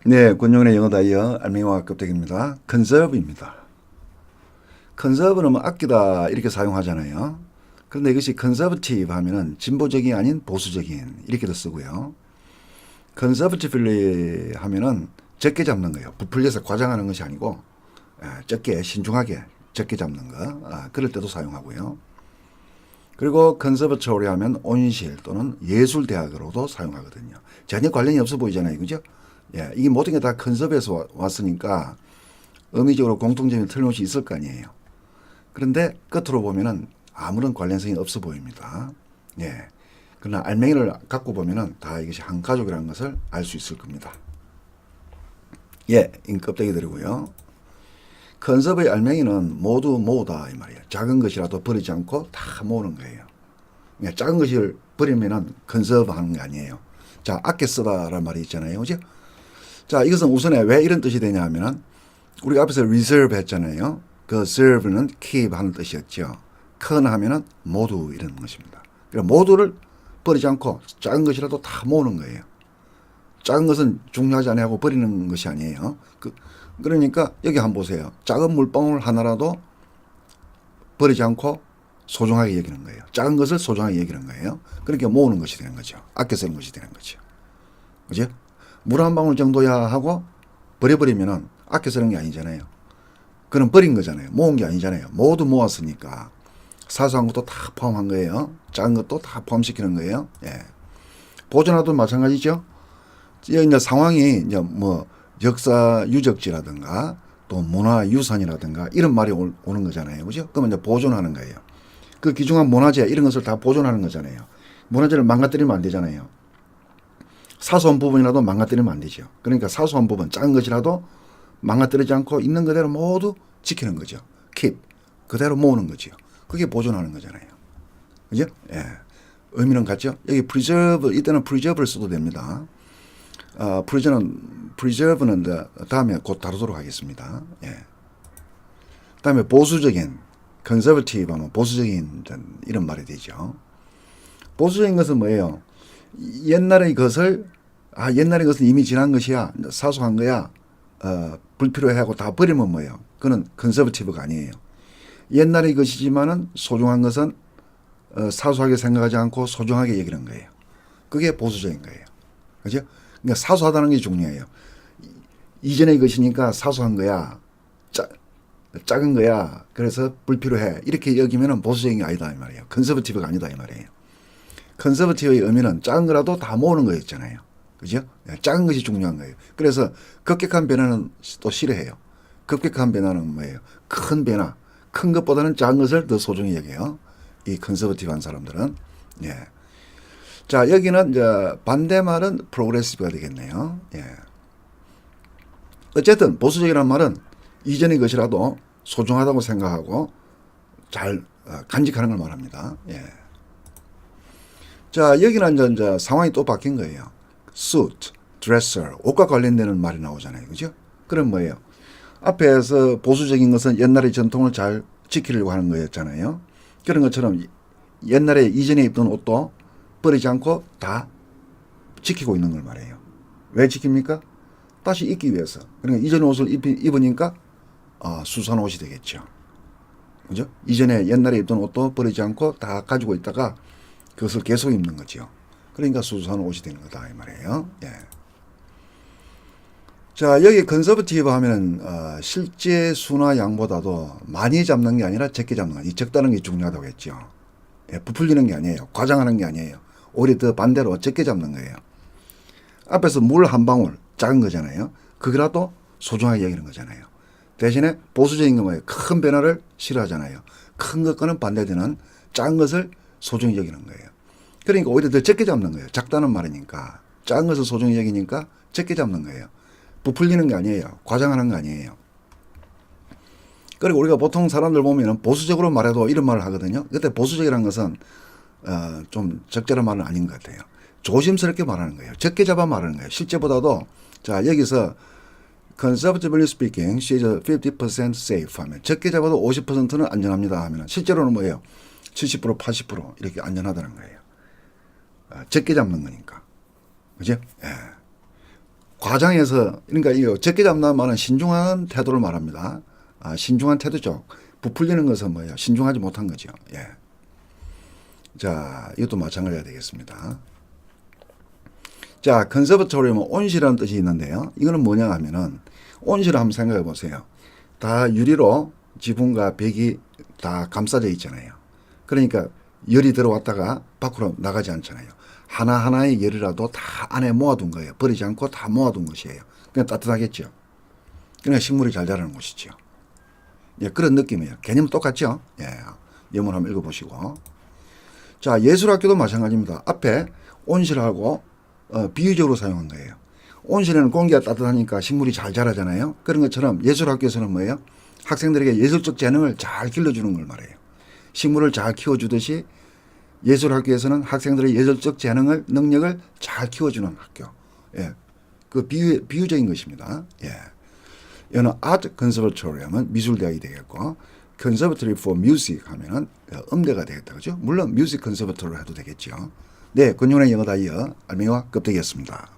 네, 권영은의 영어 다이어 알맹이와 껍데기입니다. 컨서브입니다. 컨서브는 뭐 아끼다 이렇게 사용하잖아요. 그런데 이것이 컨서버티브 하면은 진보적이 아닌 보수적인 이렇게도 쓰고요. 컨서버티블리 하면은 적게 잡는 거예요. 부풀려서 과장하는 것이 아니고 적게 신중하게 적게 잡는 거. 그럴 때도 사용하고요. 그리고 컨서버토리 하면 온실 또는 예술대학으로도 사용하거든요. 전혀 관련이 없어 보이잖아요. 그죠? 예, 이게 모든 게 다 컨섭에서 왔으니까 의미적으로 공통점이 틀림없이 있을 거 아니에요. 그런데 끝으로 보면은 아무런 관련성이 없어 보입니다. 예. 그러나 알맹이를 갖고 보면은 다 이것이 한 가족이라는 것을 알 수 있을 겁니다. 예, 이 껍데기들이고요. 컨섭의 알맹이는 모두 모으다 이 말이에요. 작은 것이라도 버리지 않고 다 모으는 거예요. 그러니까 작은 것을 버리면은 컨섭 하는 게 아니에요. 자, 아껴 쓰다라는 말이 있잖아요. 그죠? 자, 이것은 우선에 왜 이런 뜻이 되냐 하면은 우리가 앞에서 reserve 했잖아요. 그 serve는 keep 하는 뜻이었죠. con 하면은 모두 이런 것입니다. 그러니까 모두를 버리지 않고 작은 것이라도 다 모으는 거예요. 작은 것은 중요하지 않아하고 버리는 것이 아니에요. 그러니까 여기 한번 보세요. 작은 물방울 하나라도 버리지 않고 소중하게 여기는 거예요. 작은 것을 소중하게 여기는 거예요. 그러니까 모으는 것이 되는 거죠. 아껴 쓰는 것이 되는 거죠. 그죠? 물 한 방울 정도야 하고 버려버리면은 아껴 쓰는 게 아니잖아요. 그럼 버린 거잖아요. 모은 게 아니잖아요. 모두 모았으니까 사소한 것도 다 포함한 거예요. 작은 것도 다 포함시키는 거예요. 예. 보존하도 마찬가지죠. 이제 상황이 이제 뭐 역사 유적지라든가 또 문화 유산이라든가 이런 말이 오는 거잖아요. 그죠? 그러면 이제 보존하는 거예요. 그 귀중한 문화재 이런 것을 다 보존하는 거잖아요. 문화재를 망가뜨리면 안 되잖아요. 사소한 부분이라도 망가뜨리면 안 되죠. 그러니까 사소한 부분, 작은 것이라도 망가뜨리지 않고 있는 그대로 모두 지키는 거죠. keep. 그대로 모으는 거죠. 그게 보존하는 거잖아요. 그죠? 예. 의미는 같죠? 여기 preserve, 이때는 preserve를 써도 됩니다. preserve는 다음에 곧 다루도록 하겠습니다. 예. 다음에 보수적인, conservative 하면 보수적인 이런 말이 되죠. 보수적인 것은 뭐예요? 옛날의 것을 옛날의 것은 이미 지난 것이야. 사소한 거야. 불필요해 하고 다 버리면 뭐예요? 그건 컨서버티브가 아니에요. 옛날의 것이지만은 소중한 것은 사소하게 생각하지 않고 소중하게 여기는 거예요. 그게 보수적인 거예요. 그죠? 그러니까 사소하다는 게 중요해요. 이전의 것이니까 사소한 거야. 작은 거야. 그래서 불필요해. 이렇게 여기면은 보수적인 게 아니다 이 말이에요. 컨서버티브가 아니다 이 말이에요. 컨서버티브의 의미는 작은 거라도 다 모으는 거였잖아요. 그죠? 작은 것이 중요한 거예요. 그래서 급격한 변화는 또 싫어해요. 급격한 변화는 뭐예요? 큰 변화. 큰 것보다는 작은 것을 더 소중히 여겨요. 이 컨서버티브한 사람들은. 예. 자, 여기는 이제 반대말은 프로그레시브가 되겠네요. 예. 어쨌든 보수적이라는 말은 이전의 것이라도 소중하다고 생각하고 잘 간직하는 걸 말합니다. 예. 자, 여기는 이제 상황이 또 바뀐 거예요. suit, dresser, 옷과 관련되는 말이 나오잖아요. 그죠? 그럼 뭐예요? 앞에서 보수적인 것은 옛날의 전통을 잘 지키려고 하는 거였잖아요. 그런 것처럼 옛날에 이전에 입던 옷도 버리지 않고 다 지키고 있는 걸 말해요. 왜 지킵니까? 다시 입기 위해서. 그러니까 이전 옷을 입으니까 수선 옷이 되겠죠. 그죠? 이전에 옛날에 입던 옷도 버리지 않고 다 가지고 있다가 그것을 계속 입는 거죠. 그러니까 수수한 옷이 되는 거다 이 말이에요. 예. 자, 여기 컨서버티브 하면 실제 수나 양보다도 많이 잡는 게 아니라 적게 잡는 거예요. 이 적다는 게 중요하다고 했죠. 예, 부풀리는 게 아니에요. 과장하는 게 아니에요. 오히려 더 반대로 적게 잡는 거예요. 앞에서 물 한 방울 작은 거잖아요. 그거라도 소중하게 여기는 거잖아요. 대신에 보수적인 건 뭐예요? 큰 변화를 싫어하잖아요. 큰 것과는 반대되는 작은 것을 소중히 여기는 거예요. 그러니까 오히려 더 적게 잡는 거예요. 작다는 말이니까. 작은 것을 소중히 여기니까 적게 잡는 거예요. 부풀리는 게 아니에요. 과장하는 거 아니에요. 그리고 우리가 보통 사람들 보면 보수적으로 말해도 이런 말을 하거든요. 그때 보수적이라는 것은 좀 적절한 말은 아닌 것 같아요. 조심스럽게 말하는 거예요. 적게 잡아 말하는 거예요. 실제보다도 자 여기서 conservatively speaking, she's 50% safe 하면 적게 잡아도 50%는 안전합니다 하면 실제로는 뭐예요? 70%, 80% 이렇게 안전하다는 거예요. 적게 잡는 거니까. 그죠? 예. 과장해서 그러니까 이 적게 잡는 말은 신중한 태도를 말합니다. 신중한 태도죠. 부풀리는 것은 뭐예요? 신중하지 못한 거죠. 예. 자, 이것도 마찬가지가 되겠습니다. 자, 컨서버토리움은 온실이라는 뜻이 있는데요. 이거는 뭐냐 하면은 온실을 한번 생각해 보세요. 다 유리로 지붕과 벽이 다 감싸져 있잖아요. 그러니까 열이 들어왔다가 밖으로 나가지 않잖아요. 하나하나의 열이라도 다 안에 모아둔 거예요. 버리지 않고 다 모아둔 것이에요. 그냥 따뜻하겠죠. 그러니까 식물이 잘 자라는 곳이죠. 예, 그런 느낌이에요. 개념은 똑같죠. 예, 예문 한번 읽어보시고. 자, 예술학교도 마찬가지입니다. 앞에 온실하고 비유적으로 사용한 거예요. 온실에는 공기가 따뜻하니까 식물이 잘 자라잖아요. 그런 것처럼 예술학교에서는 뭐예요? 학생들에게 예술적 재능을 잘 길러주는 걸 말해요. 식물을 잘 키워주듯이 예술학교에서는 학생들의 예술적 재능을, 능력을 잘 키워주는 학교. 예. 그 비유적인 것입니다. 예. 이거는 Art Conservatory 하면 미술대학이 되겠고, Conservatory for Music 하면은 음대가 되겠다. 그죠? 물론 Music Conservatory 해도 되겠죠. 네. 권용의 영어 다이어 알맹이와 껍데기였습니다.